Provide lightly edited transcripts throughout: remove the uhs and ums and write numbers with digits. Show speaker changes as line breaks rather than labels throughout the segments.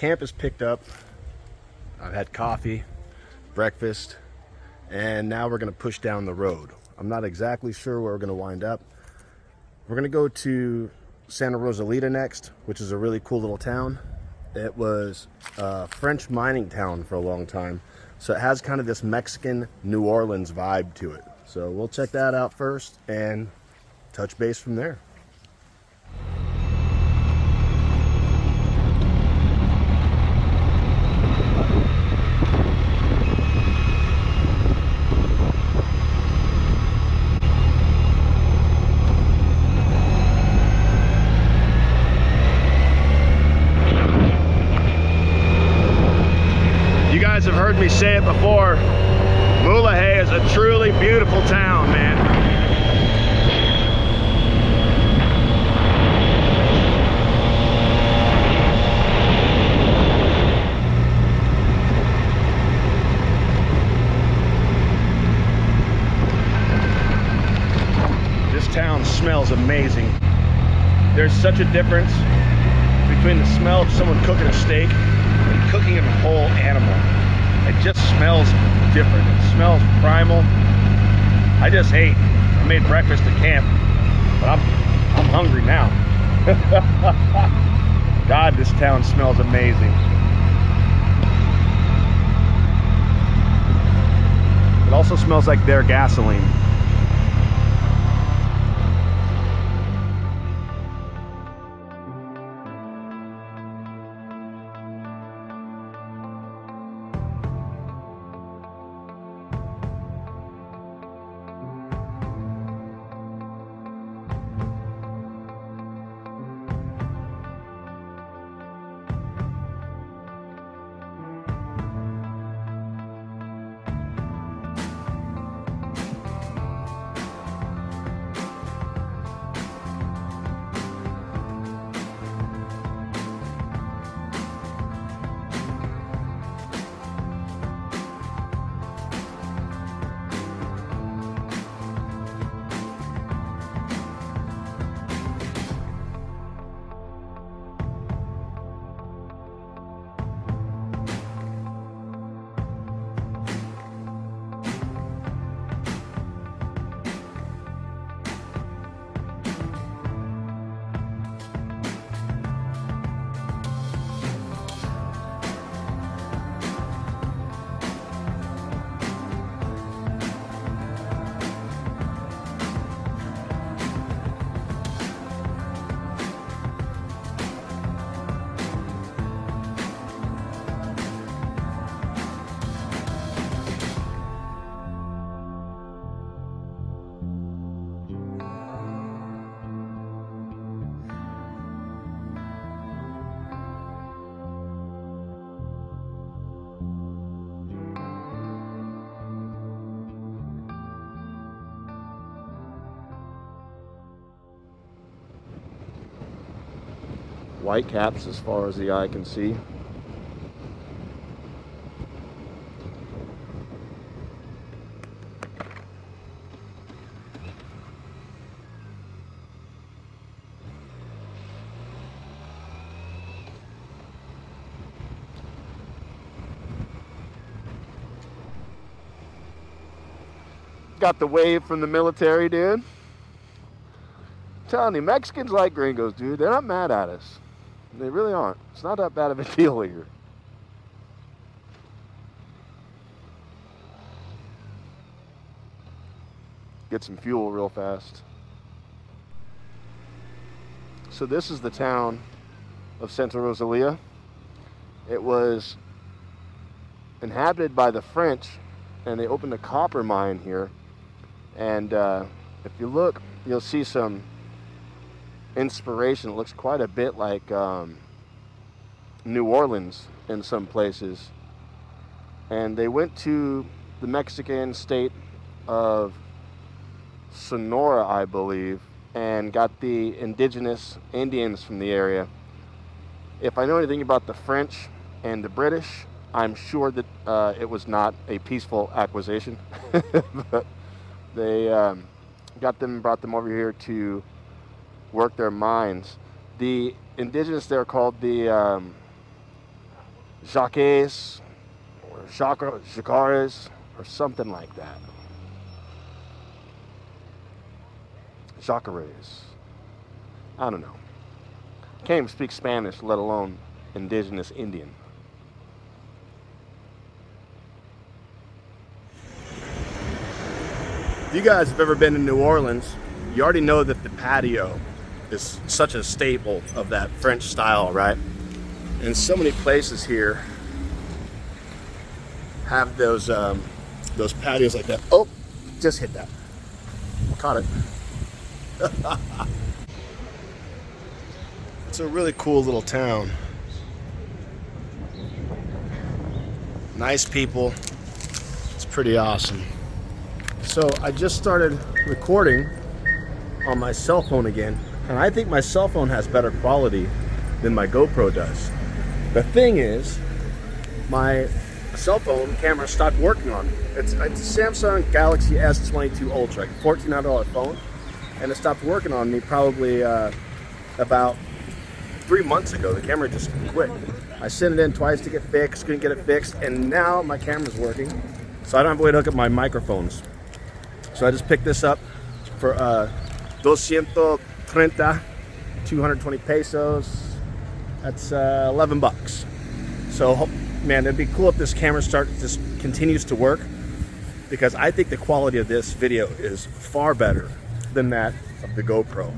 camp is picked up. I've had coffee, breakfast, and now we're gonna push down the road. I'm not exactly sure where we're gonna wind up. We're gonna go to Santa Rosalita next, which is a really cool little town. It was a French mining town for a long time, so it has kind of this Mexican New Orleans vibe to it. So we'll check that out first and touch base from there. You guys have heard me say it before, Mulegé is a truly beautiful town, man. This town smells amazing. There's such a difference between the smell of someone cooking a steak and cooking a whole animal. It just smells different. It smells primal. I just ate. I made breakfast at camp, but I'm hungry now. God, this town smells amazing. It also smells like their gasoline. White caps as far as the eye can see. Got the wave from the military, dude. I'm telling you, Mexicans like gringos, dude. They're not mad at us. They really aren't. It's not that bad of a deal here. Get some fuel real fast. So this is the town of Santa Rosalia. It was inhabited by the French, and they opened a copper mine here. And if you look, you'll see some inspiration. It looks quite a bit like New Orleans in some places. And they went to the Mexican state of Sonora, I believe, and got the indigenous Indians from the area. If I know anything about the French and the British, I'm sure that it was not a peaceful acquisition. But they brought them over here to work their mines. The indigenous, they're called the Jacques or Jacares or something like that. Jacares. I don't know. Can't even speak Spanish, let alone indigenous Indian. If you guys have ever been in New Orleans, you already know that the patio is such a staple of that French style, right? And so many places here have those patios like that. Oh, just hit that. Caught it. It's a really cool little town. Nice people. It's pretty awesome. So I just started recording on my cell phone again, and I think my cell phone has better quality than my GoPro does. The thing is, my cell phone camera stopped working on me. It's a Samsung Galaxy S22 Ultra, $1,400 phone, and it stopped working on me probably about 3 months ago. The camera just quit. I sent it in twice to get fixed, couldn't get it fixed, and now my camera's working, so I don't have a way to hook up my microphones. So I just picked this up for 230, 220 pesos. That's 11 bucks. So, man, it'd be cool if this camera just continues to work, because I think the quality of this video is far better than that of the GoPro.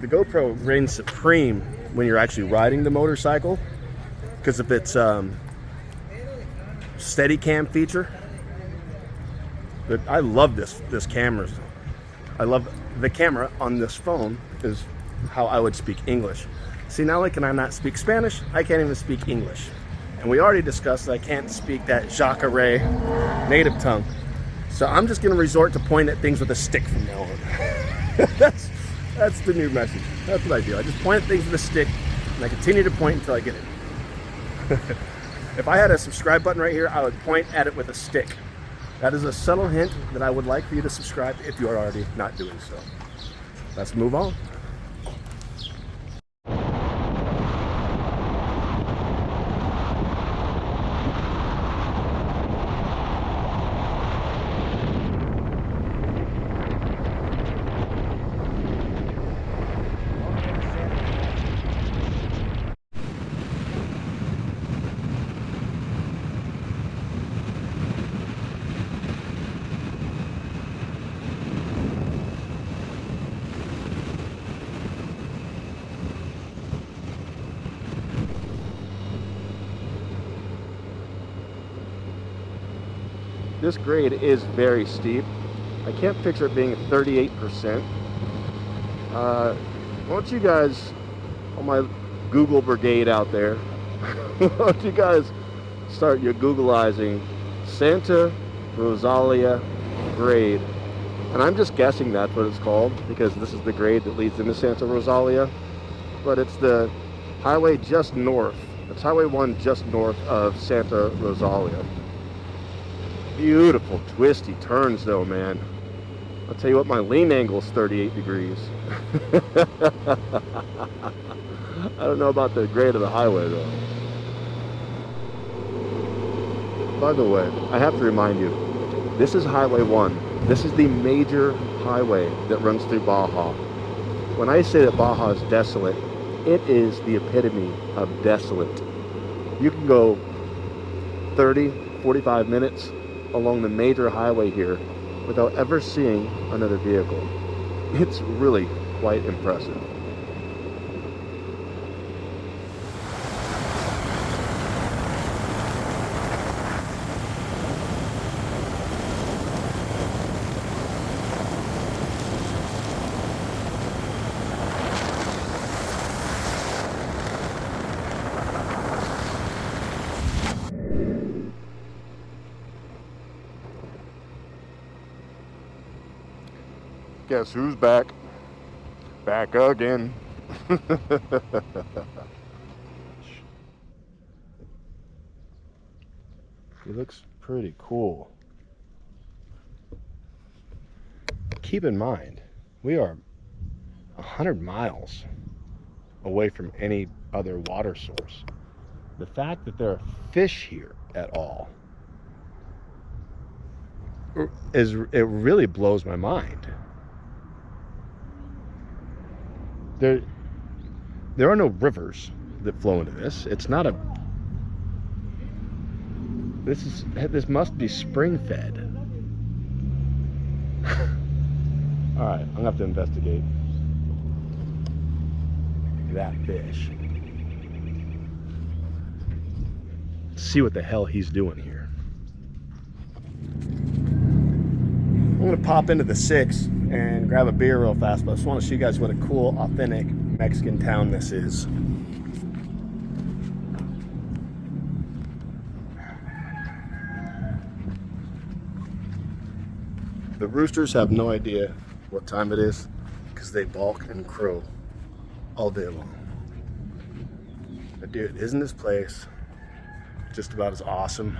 The GoPro reigns supreme when you're actually riding the motorcycle because of its Steadicam feature. But I love this camera. I love the camera on this phone is how I would speak English. See, not only can I not speak Spanish, I can't even speak English. And we already discussed that I can't speak that Jacare native tongue. So I'm just gonna resort to pointing at things with a stick from now on. That's the new message. That's what I do. I just point at things with a stick, and I continue to point until I get it. If I had a subscribe button right here, I would point at it with a stick. That is a subtle hint that I would like for you to subscribe if you are already not doing so. Let's move on. This grade is very steep. I can't picture it being at 38%. Why don't you guys, on my Google brigade out there, why don't you guys start your Googleizing Santa Rosalia grade. And I'm just guessing that's what it's called because this is the grade that leads into Santa Rosalia. But it's the highway just north. It's Highway 1 just north of Santa Rosalia. Beautiful twisty turns though, man. I'll tell you what, my lean angle is 38 degrees. I don't know about the grade of the highway though. By the way, I have to remind you, this is Highway 1. This is the major highway that runs through Baja. When I say that Baja is desolate, it is the epitome of desolate. You can go 30, 45 minutes along the major highway here without ever seeing another vehicle. It's really quite impressive. Guess who's back? Back again. He looks pretty cool. Keep in mind, we are 100 miles away from any other water source. the fact that there are fish here at all it really blows my mind. There are no rivers that flow into this. It's not a. This must be spring fed. All right, I'm gonna have to investigate that fish. See what the hell he's doing here. I'm gonna pop into the 6 and grab a beer real fast, but I just want to show you guys what a cool, authentic Mexican town this is. The roosters have no idea what time it is because they balk and crow all day long. But dude, isn't this place just about as awesome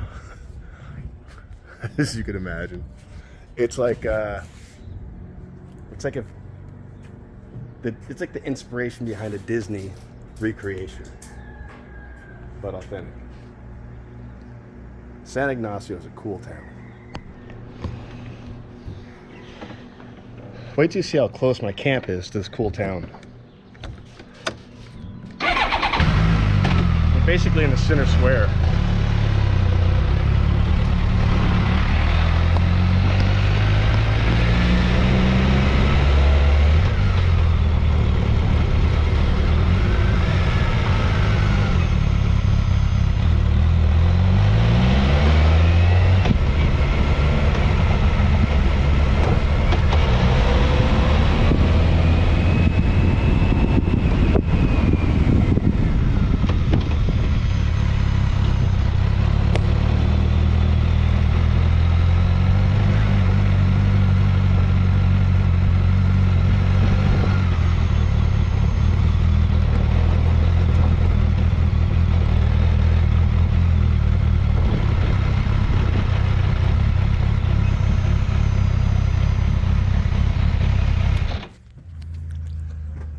as you could imagine? It's like it's like the inspiration behind a Disney recreation, but authentic. San Ignacio is a cool town. Wait till you see how close my camp is to this cool town. We're basically in the center square.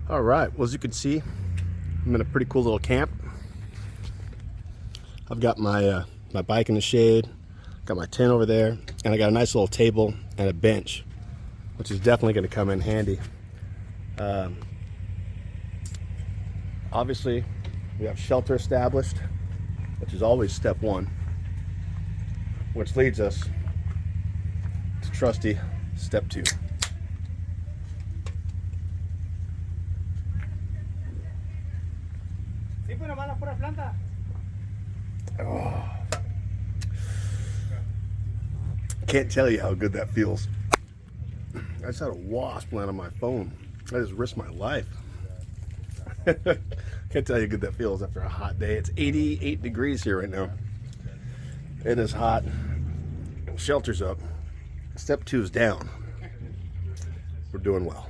All right, well, as you can see, I'm in a pretty cool little camp. I've got my my bike in the shade, got my tent over there, and I got a nice little table and a bench, which is definitely going to come in handy. Obviously, we have shelter established, which is always step one, which leads us to trusty step 2. Oh. Can't tell you how good that feels. I just had a wasp land on my phone. I just risked my life. Can't tell you how good that feels after a hot day. It's 88 degrees here right now. It is hot. Shelter's up. Step 2 is down. We're doing well.